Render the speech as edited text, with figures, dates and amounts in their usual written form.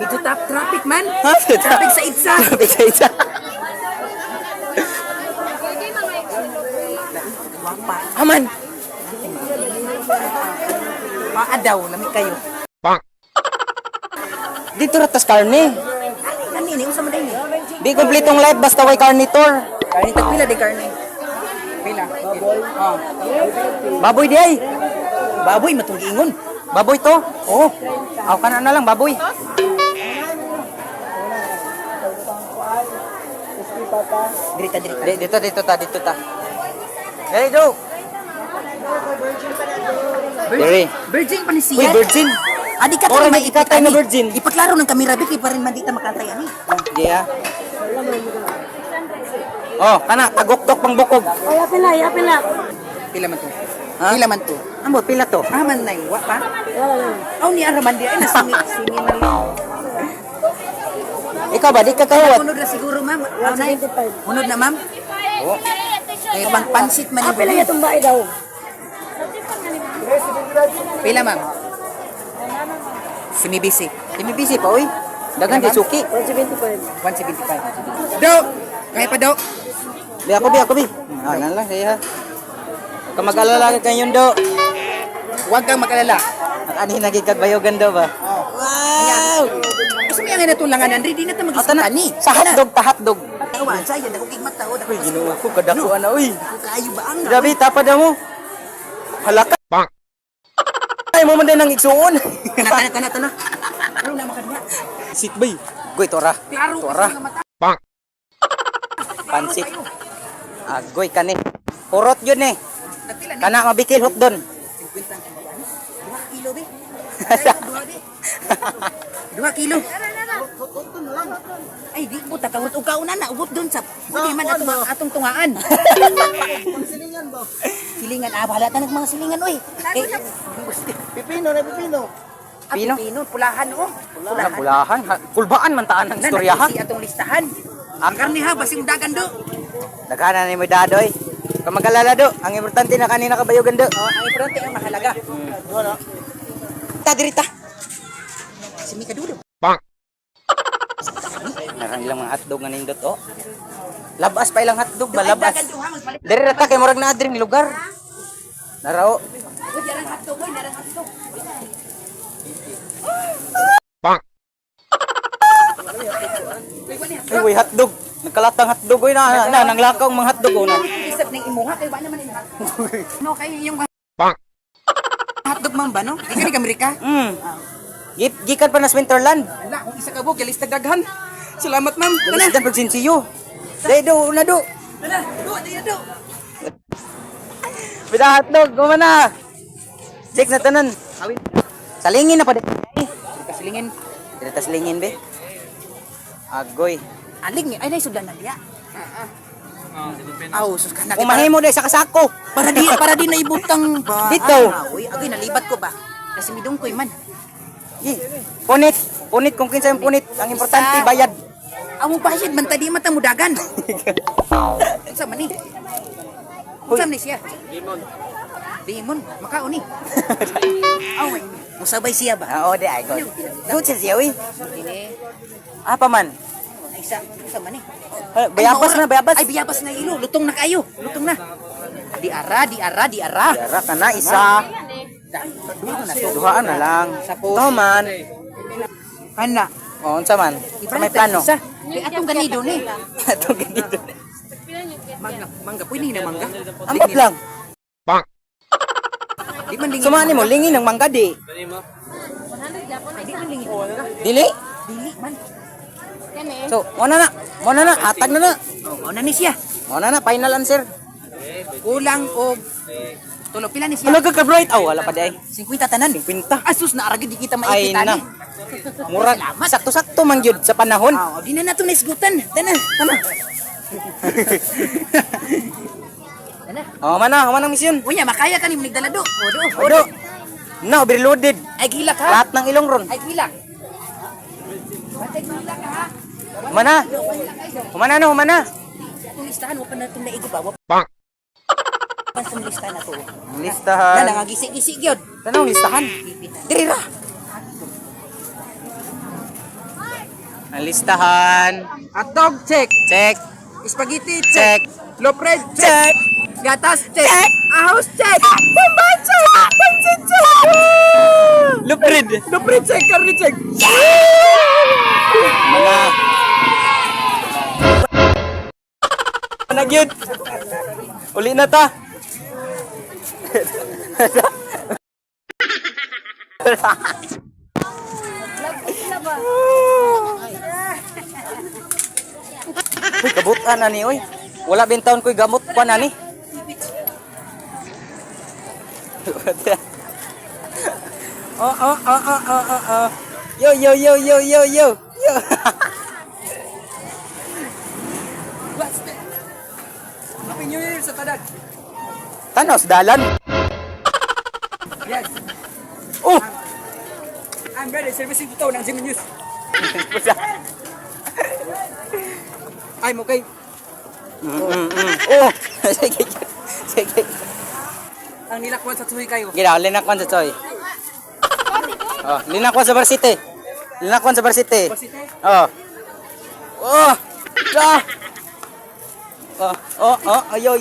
Medyo traffic man. Ha? Traffic sa Itza. Traffic sa isa. Wapa. Aman. Maadaw, lamig kayo. Dito ratas karne. Kanini, usama din eh. Di kompletong life basta way carnitor. Karni, tagpila di karni. Pila. Oh. Baboy di ay. Baboy, matunggingon. Baboy to. Oo. Aw kana na lang baboy. Dirita, dirita. Dito ta. Hey, do. Diri. Virgin pa ni Uy, siya. virgin. Adi ka Ora, tayo may ikatay na virgin. Ipaklaro ng kamera, Biki, pa rin mandita makantay ani. Di ah. Oh, kana tagok-tok pang bukog. Pila man to. Ha? Pila man to. Amo pila to? Aman na iwa pa. Aw ni araman di ay nasingi na lang. Ikaw ba di ka kawat? Unod na siguro ma'am. Aw na. Unod na ma'am. Oo. Ay pang pansit man yung Pila itong bae daw. Pila ma'am. Simibisi. Timibisi pa oy. Dagan kay suki. 175. 175. Do. Kaya pa do. Bi ako bi. Ah, nan lang saya. Ka mag-alala ka kanyon do. Huwag kang mag-alala. At ani nagigag bayogan do ba? Wow! Gusto mo yung natulangan Andre, di na ito Ata na mag-isipani. sa hotdog. Tawa, saya, dako kay mata, o, dako Uy, ginawa ko kadako ana uy. kayo ba ang Grabe tapad mo. Halaka. Ay mo man din ang igsuon. Tana. Ano na makadya? Sit bay. Goy tora. Klaro Tora. kasi nga mata. Pansit. Agoy kani. Purot yun eh. Nagpila na. Kana mabikil hot doon. 2 kilo, be. Dua kilo. Ay, di mo takawat og kauna na ubot doon sa pwede man atong tungaan. Silingan ba? Silingan bahala ta mga silingan oy. Pipino. Pino? Pino, pulahan oh. Pulahan. Kulbaan man taan ang istorya ha. Si atong listahan. Ang karne ha basing dagan do. Daghanan ni mo dadoy. Kung mag-alala do, ang importante na kanina kabayogan do. Oh, ang importante ang mahalaga. Wala. Tadirita. Si Mika Dudo. Narang ilang mga hotdog nga nindot oh. Labas pa ilang hotdog ba labas. Diri rata kay murag na adring lugar. Narao. Jarang hotdog, jarang hotdog. Ay, way hotdog. Nagkalatang hotdog oy na nanglakaw ang mga hotdog oh na. Isip ning imuha kay ba naman ini hotdog. No kay yung hotdog man ba no? Di ka Amerika? Gikan pa na Winterland. Wala, kung isa ka bo, galis daghan. Salamat ma'am. Dalis dan pagsinsiyo. Dai do na do. Do. Pida hotdog gumana. Check na tanan. Salingin na pa di. Kasilingin. Dili ta salingin be. Agoy. Aling ay nay sudan na diya. Aw, sus ka na. Kung mahimo dai sa kasako. Para di na ibutang ba. Dito. Uy, agay nalibat ko ba. Kasi midong ko man. Punit kung kinsa yung punit. Ang importante bayad. Amo bayad man tadi mata mudagan. Unsa man ni? Unsa man ni siya? Limon, makao ni. Aw, musabay siya ba? Oo, di ay good. Good siya uy. Ini Apa man? isa, unsa man ni? Bayabas na, bayabas. Ay, bayabas na ilo. Lutong na kayo. Lutong na. Di ara. Yara ka na isa. Duhaan na lang. Ito man. Ana. O, unsa man? Sa may plano. Isa. Kay atong ganido ni. Atong ganito. Mangga, pwede na mangga. Ambot lang. Di man lingin. Sumani mo, lingin ng mangga di. Di man lingin mangga. Dili? Dili man. So, mo na. Hatag na. Oh, na ni siya. Mo na, final answer. Kulang og tulo pila ni siya. Ano ka bright? Aw, wala pa di ay. 50 tanan. 50. Asus na aragid di kita Ay maikita na. ni. Murag, sakto-sakto man yun sa panahon. Oh, di na nato naisgutan. Tana. O, man ang misyon. Unya makaya ka ni nigdala do. Odo. Na, overloaded. Ay gilak ha. Lahat ng ilong ron. Ay gilak. Batay gilak ha. Humana. Itong listahan mo pa na itong naigo ba? Pas itong listahan na to. Ang listahan. Na nangagisi-gisi gyud. Tanong listahan. Diri ra. Ang listahan. Hotdog, check. Check. Spaghetti, Check. Loaf bread, Check. Gatas, check. Ahos, check. Pamban, check. Pansit, check. Luprid. Loaf bread, check. Curry, check. Mga. Nagyud. Uli na ta. Uy, kabutan na ni, uy. Wala bintawon ko'y gamot pa na ni. Oh. Yo. Yo. Happy New Year sa tadag. Tanos, dalan. Yes. Oh! I'm ready. Servicing ito ng Zimmy News. I'm okay. Oh! Sige. Ang nilakwan sa tuloy kayo. Gila, linakwan sa Choy. Oh, linakwan sa Varsity. Linakwan sa Varsity. Pasite. Oh. Oh! Ah! Yo.